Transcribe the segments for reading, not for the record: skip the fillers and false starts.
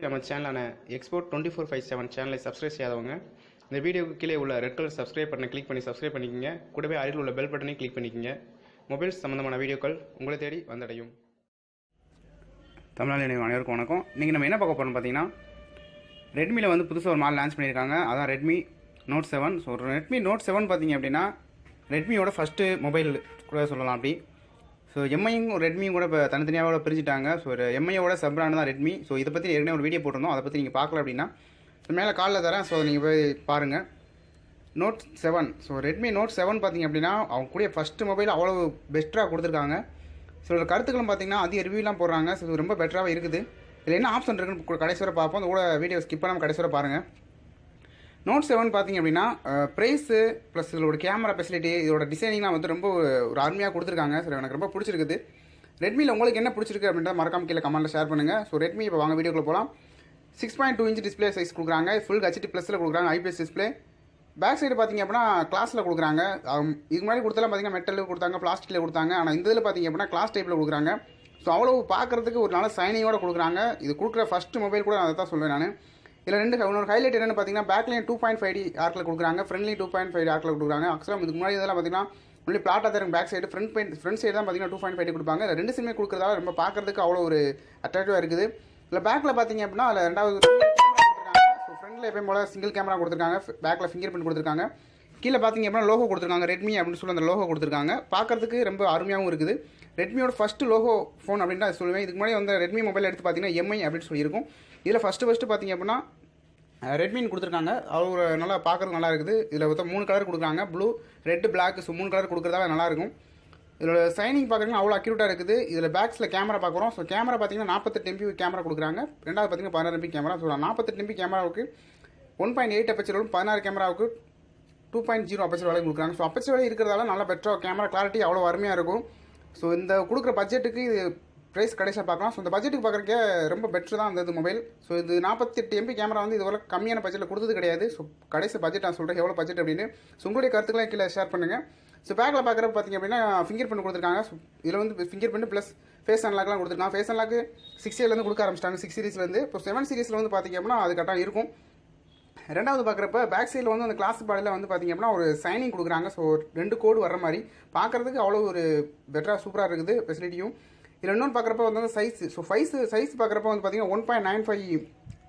நம்ம சேனலான எக்ஸ்போர்ட் 24/7 சேனலை சப்ஸ்கிரைப் செய்யாதவங்க இந்த வீடியோக்கு கீழே உள்ள ரெட் கலர் சப்ஸ்கிரைப் பட்டனை கிளிக் பண்ணி சப்ஸ்கிரைப் பண்ணிக்கங்க. கூடவே அருகில் உள்ள பெல் பட்டனை கிளிக் பண்ணிக்கங்க. மொபைல்ஸ் சம்பந்தமான வீடியோக்கள் உங்களை தேடி வந்தடையும். தமிழ்நாடு அனைவருக்கும் வணக்கம். இன்றைக்கி நம்ம என்ன பார்க்க போகிறோம்னு பார்த்தீங்கன்னா, ரெட்மியில் வந்து புதுசாக ஒரு மாடல் லான்ச் பண்ணியிருக்காங்க. அதான் Redmi note 7. So Redmi note 7 பார்த்தீங்க அப்படின்னா ரெட்மியோட ஃபஸ்ட்டு மொபைல் கூட சொல்லலாம். அப்படி ஸோ எம்ஐயும் ரெட்மியும் கூட இப்போ தனித்தனியாக பிரிஞ்சுட்டாங்க. ஸோ எம்ஐயோட சப் பிராண்ட் தான் ரெட்மி. ஸோ இதை பற்றி ஏற்கனவே ஒரு வீடியோ போட்டிருந்தோம். அதை பற்றி நீங்கள் பார்க்கல அப்படின்னா மேலே காலில் தரேன். ஸோ நீங்கள் போய் பாருங்கள். நோட் 7. ஸோ ரெட்மி நோட் 7 பார்த்தீங்க அப்படின்னா அவங்க கூட ஃபஸ்ட்டு மொபைல் அவ்வளோ பெஸ்ட்டாக கொடுத்துருக்காங்க. ஸோ இதோட கருத்துக்களும் பார்த்தீங்கன்னா அதிக ரிவ்யூலாம் போடுறாங்க. ஸோ இது ரொம்ப பெட்டராகவே இருக்குது. இதில் என்ன ஆப்ஷன் இருக்குன்னு கடைசி வரை பார்ப்போம். அந்த கூட வீடியோ ஸ்கிப் பண்ணாமல் கடைசி வரை பாருங்கள். நோட் 7 பார்த்தீங்க அப்படின்னா ப்ரைஸு ப்ளஸ் இதோட கேமரா ஃபெசிலிட்டி இதோட டிசைனிங்லாம் வந்து ரொம்ப ஒரு அருமையாக கொடுத்துருக்காங்க. ஸோ எனக்கு ரொம்ப பிடிச்சிருக்குது. ரெட்மியில் உங்களுக்கு என்ன பிடிச்சிருக்கு அப்படின்றத மறக்காம கீழே கமெண்ட்டில் ஷேர் பண்ணுங்கள். ஸோ ரெட்மி இப்போ வாங்க வீடியோக்குள்ள போகலாம். 6.2 இன்ச் டிஸ்பிளே சைஸ் கொடுக்குறாங்க. ஃபுல் ஹெச்டி ப்ளஸில் கொடுக்குறாங்க. IPS display. பேக் சைடு பார்த்தீங்க அப்படின்னா கிளாஸில் கொடுக்குறாங்க. இதுக்கு முன்னாடி கொடுத்தாலும் பார்த்தீங்கன்னா மெட்டலில் கொடுத்தாங்க, பிளாஸ்டிக்கில் கொடுத்தாங்க. ஆனால் இந்த இதில் பார்த்தீங்க அப்படின்னா கிளாஸ் டைப்பில் கொடுக்குறாங்க. ஸோ அவ்வளோ பார்க்குறதுக்கு ஒரு நல்ல சைனிங்கோட கொடுக்குறாங்க. இது கொடுக்குற ஃபஸ்ட்டு மொபைல் கூட அதை தான் சொல்லுவேன் நான். இதில் இன்னொரு ஹைலைட் என்னென்னு பார்த்தீங்கன்னா, பேக்லையும் 2.5D ஆர்க்கில் கொடுக்குறாங்க, ஃப்ரண்ட்லையும் 2.5D ஆர்க்கில் கொடுக்குறாங்க. ஆக்சுவலாக இதுக்கு முன்னாடி இதெல்லாம் பார்த்தீங்கன்னா ஒன்லி பிளாட்டாக தான் பேக் சைடு, ஃப்ரண்ட் சைடு தான் பார்த்தீங்கன்னா 2.5D கொடுப்பாங்க. இல்லை ரெண்டு சிம்மே கொடுக்குறதால ரொம்ப பார்க்குறதுக்கு அவ்வளோ ஒரு அட்ராக்டிவாக இருக்குது. இல்லை பேக்கில் பார்த்தீங்க அப்படின்னா அதில் ரெண்டாவது கொடுத்துருக்காங்க. ஸோ ஃப்ரண்ட்டில் எப்பயும் போல சிங்கிள் கேமரா கொடுத்துருக்காங்க, பேக்கில் ஃபிங்கர் பிரிண்ட் கொடுத்துருக்காங்க. கீழே பார்த்தீங்க அப்படின்னா லோகோ கொடுத்துருக்காங்க, ரெட்மி அப்படின்னு சொல்லி அந்த லோகோ கொடுத்துருக்காங்க. பார்க்குறதுக்கு ரொம்ப அருமையாகவும் இருக்குது. ரெட்மியோட ஃபஸ்ட்டு லோகோ ஃபோன் அப்படின்னு தான் சொல்லுவேன். இதுக்கு முன்னாடி வந்து ரெட்மி மொபைல் எடுத்து பார்த்தீங்கன்னா எம்ஐ அப்படின்னு சொல்லியிருக்கும். இதில் ஃபஸ்ட்டு பார்த்தீங்க அப்படின்னா ரெட்மின்னு கொடுத்துருக்காங்க. அவர் நல்லா பார்க்குறது நல்லா இருக்குது. இதில் மொத்தம் 3 கலர் கொடுக்குறாங்க, blue, red, black. So 3 colour கொடுக்குறதால நல்லாயிருக்கும். இதோட சைனிங் பார்க்குறீங்கன்னா அவ்வளோ அக்யூரேட்டாக இருக்குது. இதில் பேக்ஸில் கேமரா பார்க்குறோம். ஸோ கேமரா பார்த்தீங்கன்னா 48 MP கேமரா கொடுக்குறாங்க. ரெண்டாவது பார்த்தீங்கன்னா 16 MP கேமரா. ஸோ 48 MP கேமராவுக்கு 1.8 அப்பச்சரோடும் 16 கேமராவுக்கு 2.0 அப்பச்சர் வரைக்கும் கொடுக்குறாங்க. ஸோ அப்பச்சர் வரை இருக்கிறதால நல்லா பெட்டராக கேமரா கிளாரிட்டி அவ்வளோ அருமையாக இருக்கும். ஸோ இந்த கொடுக்குற பட்ஜெட்டுக்கு இது ப்ரைஸ் கடைசியாக பார்க்கலாம். ஸோ இந்த பட்ஜெட்டுக்கு பார்க்குறக்கே ரொம்ப பெட்ரு தான் இந்த மொபைல். ஸோ இது 48 MP கேமரா வந்து இதுவரை கம்மியான பட்ஜெட்டில் கொடுத்தது கிடையாது. ஸோ கடைசி பட்ஜெட் நான் சொல்கிறேன் எவ்வளோ பட்ஜெட் அப்படின்னு. ஸோ உங்களுடைய கருத்துக்களை கீழே ஷேர் பண்ணுங்கள். ஸோ பேக்கில் பார்க்குறப்ப பார்த்தீங்க அப்படின்னா ஃபிங்கர் பிரிண்ட் கொடுத்துருக்காங்க. ஸோ இதில் வந்து ஃபிங்கர் பிரிண்ட் ப்ளஸ் ஃபேஸ் அன்லாக்லாம் கொடுத்துருக்காங்க. ஃபேஸ் அன்லாக்கு 6Aலேருந்து கொடுக்க ஆரம்பிச்சிட்டாங்க, 6 சீரிஸ்லேருந்து. இப்போ 7 சீரிஸில் வந்து பார்த்தீங்க அப்படின்னா அது கரெக்டாக இருக்கும். ரெண்டாவது பார்க்குறப்ப பேக் சைடில் வந்து அந்த கிளாஸ் பாடியில் வந்து பார்த்தீங்க அப்படின்னா ஒரு சைனிங் கொடுக்குறாங்க. ஸோ 2 கோடு வர மாதிரி பார்க்குறதுக்கு அவ்வளோ ஒரு பெட்டராக சூப்பராக இருக்குது ஃபெசிலிட்டியும். இதில் இன்னொன்று பார்க்குறப்ப வந்து சைஸ், ஸோ சைஸ் பார்க்குறப்ப வந்து பார்த்தீங்கன்னா 1.95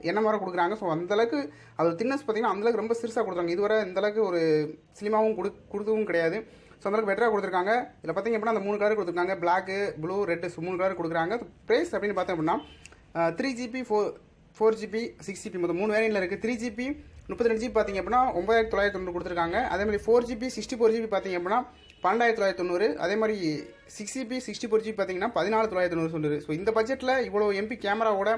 எண்ணம் வரை கொடுக்குறாங்க. ஸோ அந்தளவுக்கு அது திக்னஸ் பார்த்தீங்கன்னா அந்தளவுக்கு ரொம்ப சிறுசாக கொடுத்தாங்க. இதுவரை இந்தளவுக்கு ஒரு ஸ்லிமாகவும் கொடுக்கவும் கிடையாது. ஸோ அந்தளவுக்கு பெட்டராக கொடுத்துருக்காங்க. இதில் பார்த்தீங்க அப்படின்னா அந்த 3 கலர் கொடுத்துருக்காங்க, black, blue, red. So 3 colour கொடுக்குறாங்க. ப்ரைஸ் அப்படின்னு பார்த்தோம் அப்படின்னா 3GB 4GB 6GB மொத்தம் 3 வேரியன்ட்ல இருக்குது. 3GB 32GB பார்த்தீங்க அப்படின்னா 9990 கொடுத்துருக்காங்க. அதேமாதிரி 4GB 64GB பார்த்தீங்க அப்படின்னா 12990. அதே மாதிரி 6GB 64GB பார்த்தீங்கன்னா 14990 சொல்லுது. ஸோ இந்த பட்ஜெட்டில் இவ்வளோ MP கேமராவோட